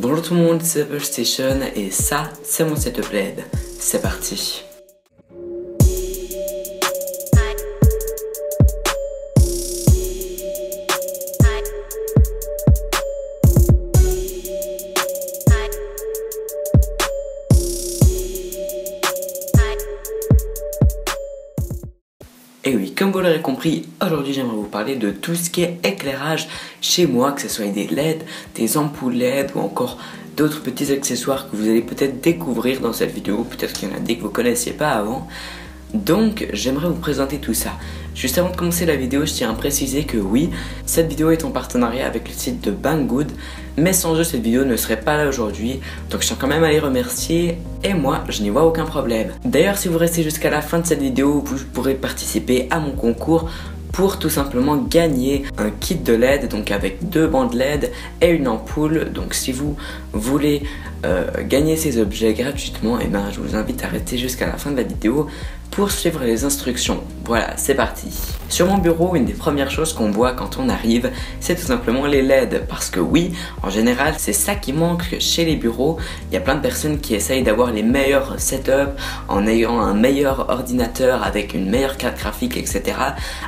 Bonjour tout le monde, c'est Apple Station et ça, c'est mon setup LED. C'est parti. Et oui, comme vous l'aurez compris, aujourd'hui j'aimerais vous parler de tout ce qui est éclairage chez moi, que ce soit des LED, des ampoules LED ou encore d'autres petits accessoires que vous allez peut-être découvrir dans cette vidéo, peut-être qu'il y en a des que vous ne connaissiez pas avant. Donc j'aimerais vous présenter tout ça. Juste avant de commencer la vidéo, je tiens à préciser que oui, cette vidéo est en partenariat avec le site de Banggood, mais sans eux cette vidéo ne serait pas là aujourd'hui, donc je tiens quand même à les remercier et moi je n'y vois aucun problème. D'ailleurs si vous restez jusqu'à la fin de cette vidéo, vous pourrez participer à mon concours pour tout simplement gagner un kit de LED, donc avec 2 bandes LED et une ampoule. Donc si vous voulez gagner ces objets gratuitement, et ben je vous invite à rester jusqu'à la fin de la vidéo pour suivre les instructions. Voilà, c'est parti. Sur mon bureau, une des premières choses qu'on voit quand on arrive, c'est tout simplement les LED. Parce que oui, en général, c'est ça qui manque chez les bureaux. Il y a plein de personnes qui essayent d'avoir les meilleurs setups en ayant un meilleur ordinateur avec une meilleure carte graphique, etc.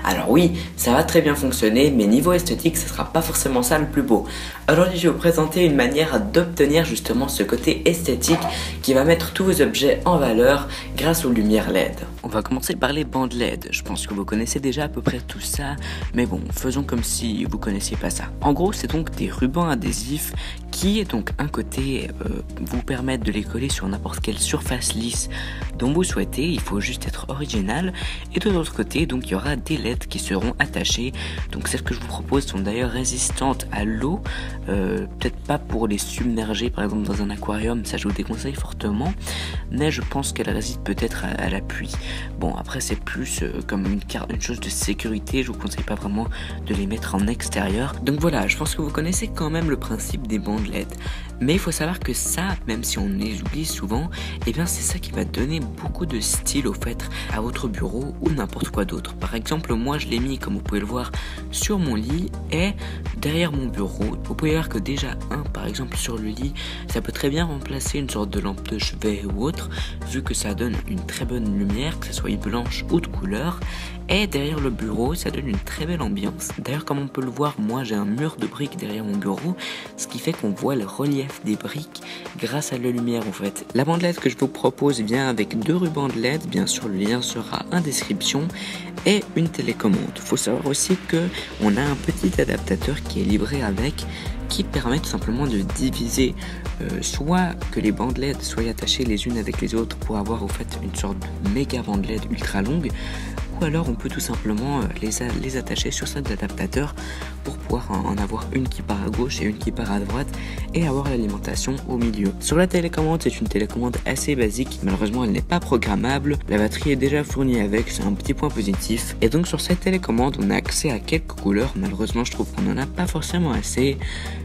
Alors oui, ça va très bien fonctionner, mais niveau esthétique, ce sera pas forcément ça le plus beau. Aujourd'hui, je vais vous présenter une manière d'obtenir justement ce côté esthétique qui va mettre tous vos objets en valeur grâce aux lumières LED. On va commencer par les bandes LED. Je pense que vous connaissez déjà à peu près tout ça, mais bon, faisons comme si vous connaissiez pas ça. En gros, c'est donc des rubans adhésifs qui, donc, un côté, vous permettent de les coller sur n'importe quelle surface lisse dont vous souhaitez. Il faut juste être original. Et de l'autre côté, donc, il y aura des LED qui seront attachées. Donc, celles que je vous propose sont d'ailleurs résistantes à l'eau. Peut-être pas pour les submerger, par exemple, dans un aquarium. Ça, je vous déconseille fortement. Mais je pense qu'elles résistent peut-être à la pluie. Bon, après, c'est plus comme une chose de sécurité. Je vous conseille pas vraiment de les mettre en extérieur. Donc voilà, je pense que vous connaissez quand même le principe des bandes LED. Mais il faut savoir que ça, même si on les oublie souvent, eh bien c'est ça qui va donner beaucoup de style au fait à votre bureau ou n'importe quoi d'autre. Par exemple, moi je l'ai mis, comme vous pouvez le voir, sur mon lit et derrière mon bureau. Vous pouvez voir que déjà par exemple sur le lit, ça peut très bien remplacer une sorte de lampe de chevet ou autre, vu que ça donne une très bonne lumière, que ce soit blanche ou de couleur. Et derrière le bureau, ça donne une très belle ambiance. D'ailleurs, comme on peut le voir, moi j'ai un mur de briques derrière mon bureau, ce qui fait qu'on voit le relief des briques grâce à la lumière en fait. La bande LED que je vous propose vient avec 2 rubans de LED, bien sûr le lien sera en description, et une télécommande. Il faut savoir aussi que on a un petit adaptateur qui est livré avec, qui permet tout simplement de diviser soit que les bandes LED soient attachées les unes avec les autres pour avoir au fait une sorte de méga bande LED ultra longue, ou alors on peut tout simplement les attacher sur cet adaptateur pour pouvoir en avoir une qui part à gauche et une qui part à droite et avoir l'alimentation au milieu. Sur la télécommande, c'est une télécommande assez basique, malheureusement elle n'est pas programmable, la batterie est déjà fournie avec, c'est un petit point positif. Et donc sur cette télécommande on a accès à quelques couleurs, malheureusement je trouve qu'on n'en a pas forcément assez,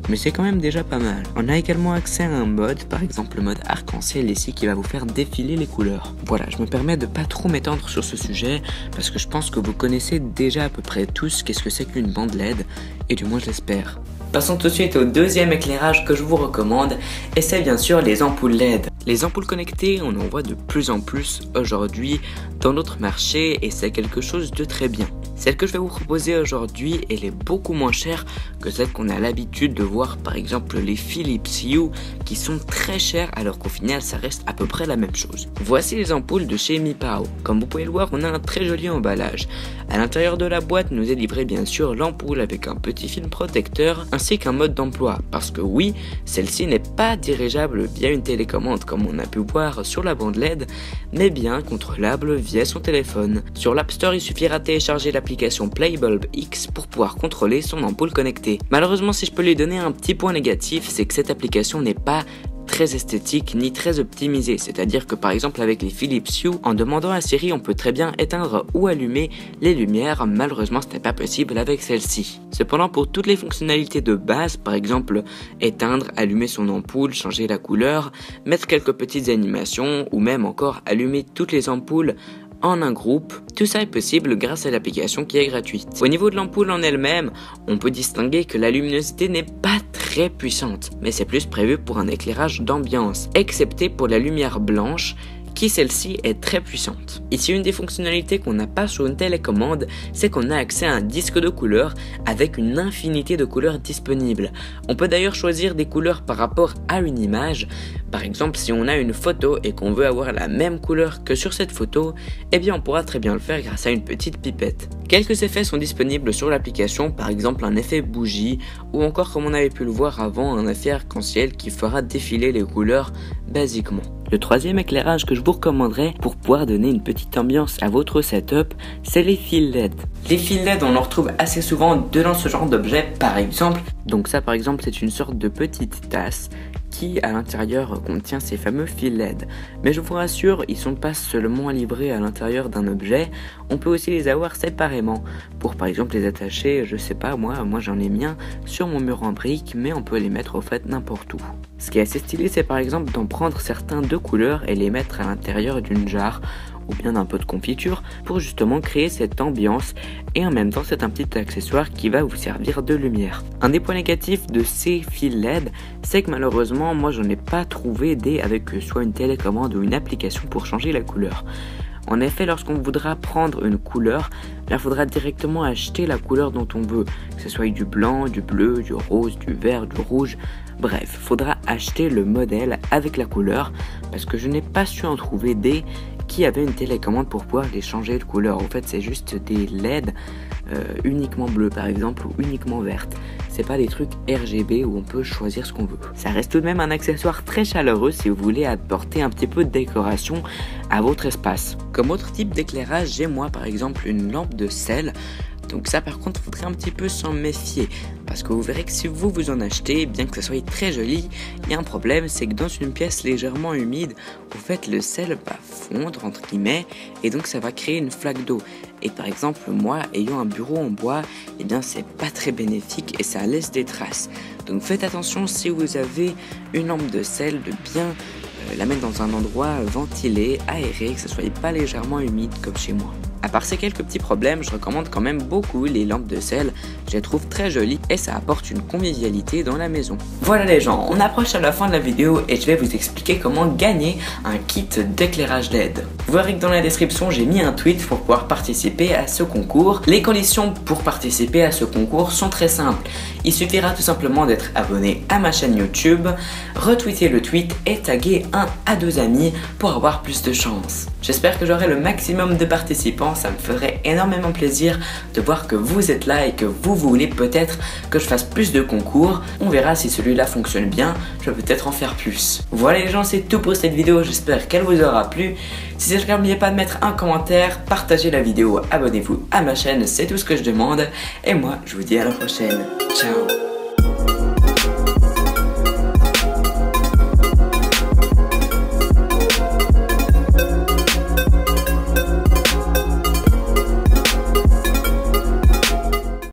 mais c'est quand même déjà pas mal. On a également accès à un mode, par exemple le mode arc-en-ciel ici qui va vous faire défiler les couleurs. Voilà, je me permets de pas trop m'étendre sur ce sujet parce que je pense que vous connaissez déjà à peu près tous qu'est-ce que c'est qu'une bande LED, et du moins je l'espère. Passons tout de suite au deuxième éclairage que je vous recommande, et c'est bien sûr les ampoules LED. Les ampoules connectées, on en voit de plus en plus aujourd'hui dans notre marché et c'est quelque chose de très bien. Celle que je vais vous proposer aujourd'hui, elle est beaucoup moins chère que celle qu'on a l'habitude de voir, par exemple les Philips Hue qui sont très chères alors qu'au final ça reste à peu près la même chose. Voici les ampoules de chez Mi Pao. Comme vous pouvez le voir, on a un très joli emballage. À l'intérieur de la boîte nous est livré bien sûr l'ampoule avec un petit film protecteur ainsi qu'un mode d'emploi, parce que oui, celle-ci n'est pas dirigeable via une télécommande comme on a pu voir sur la bande LED, mais bien contrôlable via son téléphone. Sur l'App Store, il suffira de télécharger l'application Playbulb X pour pouvoir contrôler son ampoule connectée. Malheureusement, si je peux lui donner un petit point négatif, c'est que cette application n'est pas très esthétique ni très optimisé, c'est-à-dire que par exemple avec les Philips Hue, en demandant à Siri on peut très bien éteindre ou allumer les lumières, malheureusement ce n'est pas possible avec celle-ci. Cependant pour toutes les fonctionnalités de base, par exemple éteindre, allumer son ampoule, changer la couleur, mettre quelques petites animations ou même encore allumer toutes les ampoules en un groupe. Tout ça est possible grâce à l'application qui est gratuite. Au niveau de l'ampoule en elle-même, on peut distinguer que la luminosité n'est pas très puissante, mais c'est plus prévu pour un éclairage d'ambiance, excepté pour la lumière blanche, qui celle-ci est très puissante. Ici, une des fonctionnalités qu'on n'a pas sur une télécommande, c'est qu'on a accès à un disque de couleurs avec une infinité de couleurs disponibles. On peut d'ailleurs choisir des couleurs par rapport à une image. Par exemple, si on a une photo et qu'on veut avoir la même couleur que sur cette photo, eh bien on pourra très bien le faire grâce à une petite pipette. Quelques effets sont disponibles sur l'application, par exemple un effet bougie ou encore, comme on avait pu le voir avant, un effet arc-en-ciel qui fera défiler les couleurs basiquement. Le troisième éclairage que je vous recommanderais pour pouvoir donner une petite ambiance à votre setup, c'est les fils LED. Les fils LED, on en retrouve assez souvent dans ce genre d'objet, par exemple. Donc ça, par exemple, c'est une sorte de petite tasse qui à l'intérieur contient ces fameux fils LED. Mais je vous rassure, ils sont pas seulement livrés à l'intérieur d'un objet, on peut aussi les avoir séparément pour par exemple les attacher, je sais pas moi j'en ai mis un sur mon mur en briques, mais on peut les mettre au fait n'importe où. Ce qui est assez stylé, c'est par exemple d'en prendre certains de couleurs et les mettre à l'intérieur d'une jarre ou bien d'un pot de confiture pour justement créer cette ambiance, et en même temps c'est un petit accessoire qui va vous servir de lumière. Un des points négatifs de ces fils LED, c'est que malheureusement moi j'en ai pas trouvé avec soit une télécommande ou une application pour changer la couleur. En effet, lorsqu'on voudra prendre une couleur, il faudra directement acheter la couleur dont on veut, que ce soit du blanc, du bleu, du rose, du vert, du rouge. Bref, il faudra acheter le modèle avec la couleur, parce que je n'ai pas su en trouver des qui avaient une télécommande pour pouvoir les changer de couleur. En fait, c'est juste des LED uniquement bleu par exemple ou uniquement verte. C'est pas des trucs RGB où on peut choisir ce qu'on veut. Ça reste tout de même un accessoire très chaleureux si vous voulez apporter un petit peu de décoration à votre espace. Comme autre type d'éclairage, j'ai moi par exemple une lampe de sel. Donc ça par contre, il faudrait un petit peu s'en méfier, parce que vous verrez que si vous en achetez, bien que ça soit très joli, il y a un problème, c'est que dans une pièce légèrement humide, au fait le sel va fondre entre guillemets, et donc ça va créer une flaque d'eau. Et par exemple moi, ayant un bureau en bois, eh bien c'est pas très bénéfique et ça laisse des traces. Donc faites attention si vous avez une lampe de sel de bien la mettre dans un endroit ventilé, aéré, que ce soit pas légèrement humide comme chez moi. À part ces quelques petits problèmes, je recommande quand même beaucoup les lampes de sel. Je les trouve très jolies et ça apporte une convivialité dans la maison. Voilà les gens, on approche à la fin de la vidéo et je vais vous expliquer comment gagner un kit d'éclairage LED. Vous verrez que dans la description, j'ai mis un tweet pour pouvoir participer à ce concours. Les conditions pour participer à ce concours sont très simples. Il suffira tout simplement d'être abonné à ma chaîne YouTube, retweeter le tweet et taguer 1 à 2 amis pour avoir plus de chance. J'espère que j'aurai le maximum de participants, ça me ferait énormément plaisir de voir que vous êtes là et que vous voulez peut-être que je fasse plus de concours. On verra si celui-là fonctionne bien, je vais peut-être en faire plus. Voilà les gens, c'est tout pour cette vidéo, j'espère qu'elle vous aura plu. Si c'est le cas, n'oubliez pas de mettre un commentaire, partagez la vidéo, abonnez-vous à ma chaîne, c'est tout ce que je demande. Et moi, je vous dis à la prochaine. Ciao.